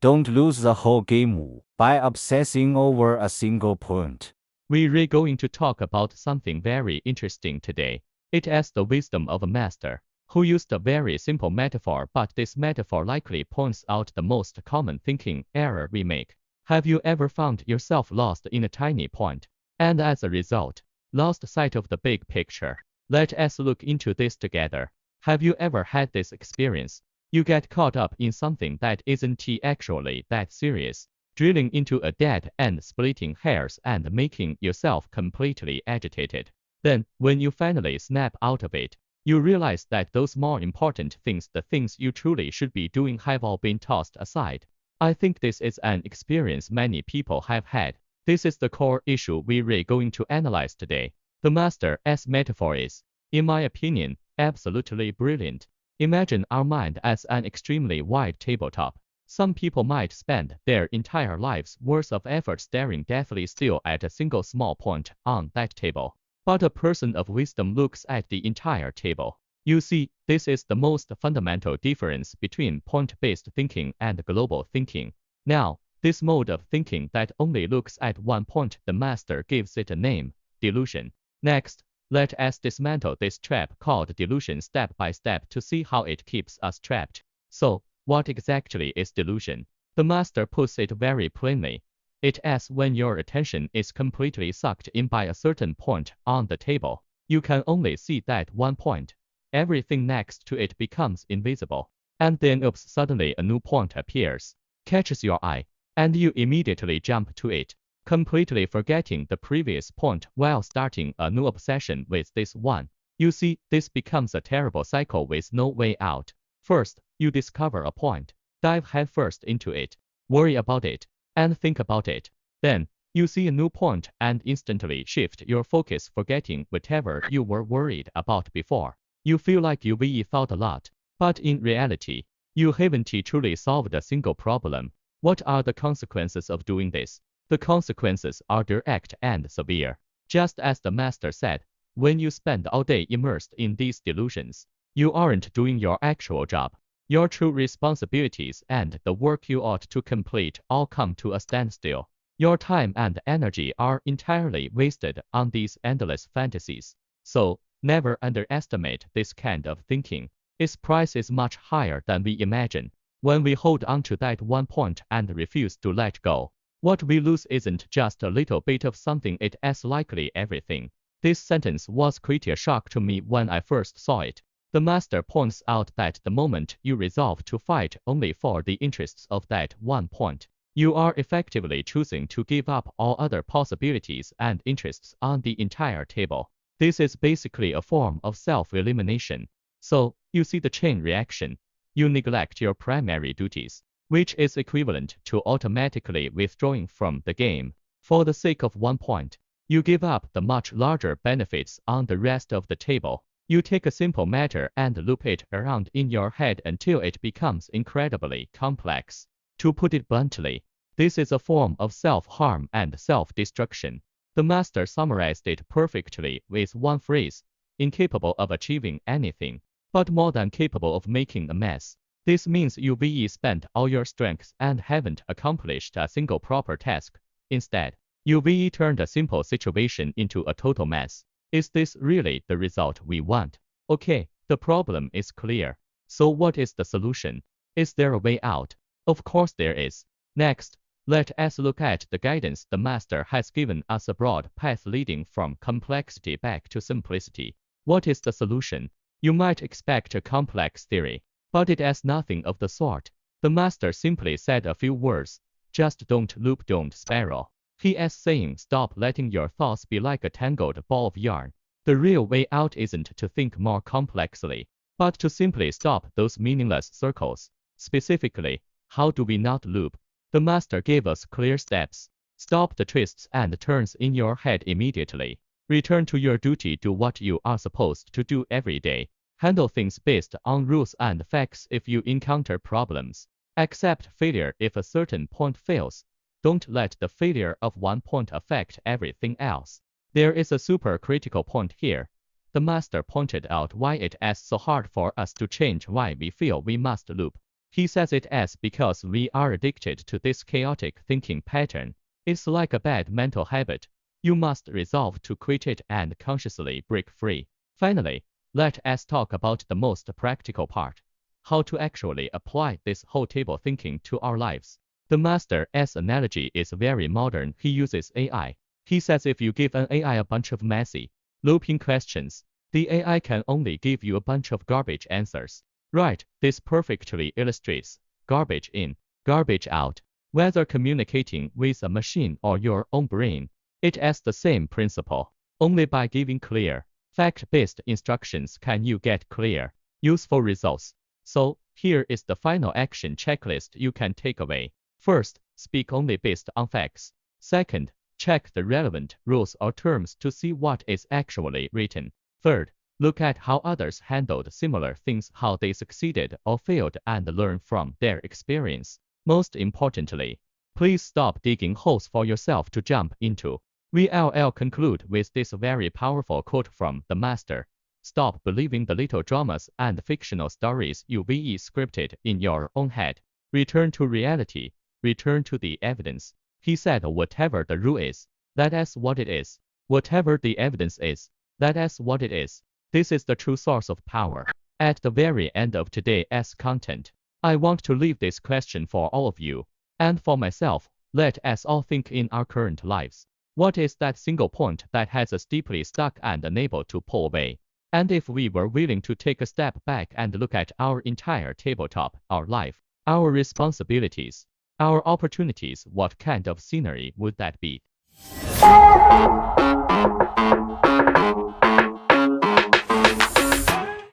Don't lose the whole game by obsessing over a single point. We're going to talk about something very interesting today. It is the wisdom of a master, who used a very simple metaphor, but this metaphor likely points out the most common thinking error we make. Have you ever found yourself lost in a tiny point, and as a result, lost sight of the big picture? Let us look into this together. Have you ever had this experience? You get caught up in something that isn't actually that serious, drilling into a dead end, splitting hairs and making yourself completely agitated. Then, when you finally snap out of it, you realize that those more important things, the things you truly should be doing, have all been tossed aside. I think this is an experience many people have had. This is the core issue we're going to analyze today. The master's metaphor is, in my opinion, absolutely brilliant. Imagine our mind as an extremely wide tabletop. Some people might spend their entire lives' worth of effort staring deathly still at a single small point on that table. But a person of wisdom looks at the entire table. You see, this is the most fundamental difference between point-based thinking and global thinking. Now, this mode of thinking that only looks at one point, the master gives it a name: delusion. Next, let us dismantle this trap called delusion step by step to see how it keeps us trapped. So, what exactly is delusion? The master puts it very plainly. It is when your attention is completely sucked in by a certain point on the table. You can only see that one point. Everything next to it becomes invisible. And then oops, suddenly a new point appears, catches your eye, and you immediately jump to it, completely forgetting the previous point while starting a new obsession with this one. You see, this becomes a terrible cycle with no way out. First, you discover a point, dive headfirst into it, worry about it, and think about it. Then, you see a new point and instantly shift your focus, forgetting whatever you were worried about before. You feel like you've thought a lot, but in reality, you haven't truly solved a single problem. What are the consequences of doing this? The consequences are direct and severe. Just as the master said, when you spend all day immersed in these delusions, you aren't doing your actual job. Your true responsibilities and the work you ought to complete all come to a standstill. Your time and energy are entirely wasted on these endless fantasies. So, never underestimate this kind of thinking. Its price is much higher than we imagine. When we hold on to that one point and refuse to let go, what we lose isn't just a little bit of something, it is likely everything. This sentence was quite a shock to me when I first saw it. The master points out that the moment you resolve to fight only for the interests of that one point, you are effectively choosing to give up all other possibilities and interests on the entire table. This is basically a form of self-elimination. So, you see the chain reaction. You neglect your primary duties, which is equivalent to automatically withdrawing from the game. For the sake of one point, you give up the much larger benefits on the rest of the table. You take a simple matter and loop it around in your head until it becomes incredibly complex. To put it bluntly, this is a form of self-harm and self-destruction. The master summarized it perfectly with one phrase: incapable of achieving anything, but more than capable of making a mess. This means you've spent all your strengths and haven't accomplished a single proper task. Instead, you've turned a simple situation into a total mess. Is this really the result we want? Okay, the problem is clear. So what is the solution? Is there a way out? Of course there is. Next, let us look at the guidance the master has given us, a broad path leading from complexity back to simplicity. What is the solution? You might expect a complex theory, but it has nothing of the sort. The master simply said a few words: just don't loop, don't spiral. He is saying, stop letting your thoughts be like a tangled ball of yarn. The real way out isn't to think more complexly, but to simply stop those meaningless circles. Specifically, how do we not loop? The master gave us clear steps. Stop the twists and turns in your head immediately. Return to your duty, do what you are supposed to do every day. Handle things based on rules and facts if you encounter problems. Accept failure if a certain point fails. Don't let the failure of one point affect everything else. There is a super critical point here. The master pointed out why it is so hard for us to change, why we feel we must loop. He says it as because we are addicted to this chaotic thinking pattern. It's like a bad mental habit. You must resolve to quit it and consciously break free. Finally, let us talk about the most practical part. How to actually apply this whole table thinking to our lives. The master's analogy is very modern. He uses AI. He says if you give an AI a bunch of messy, looping questions, the AI can only give you a bunch of garbage answers. Right, this perfectly illustrates garbage in, garbage out. Whether communicating with a machine or your own brain, it has the same principle. Only by giving clear, fact-based instructions can you get clear, useful results. So, here is the final action checklist you can take away. First, speak only based on facts. Second, check the relevant rules or terms to see what is actually written. Third, look at how others handled similar things, how they succeeded or failed, and learn from their experience. Most importantly, please stop digging holes for yourself to jump into. We'll conclude with this very powerful quote from the master. Stop believing the little dramas and fictional stories you scripted in your own head. Return to reality. Return to the evidence. He said whatever the rule is, that is what it is. Whatever the evidence is, that is what it is. This is the true source of power. At the very end of today's content, I want to leave this question for all of you, and for myself. Let us all think in our current lives. What is that single point that has us deeply stuck and unable to pull away? And if we were willing to take a step back and look at our entire tabletop, our life, our responsibilities, our opportunities, what kind of scenery would that be?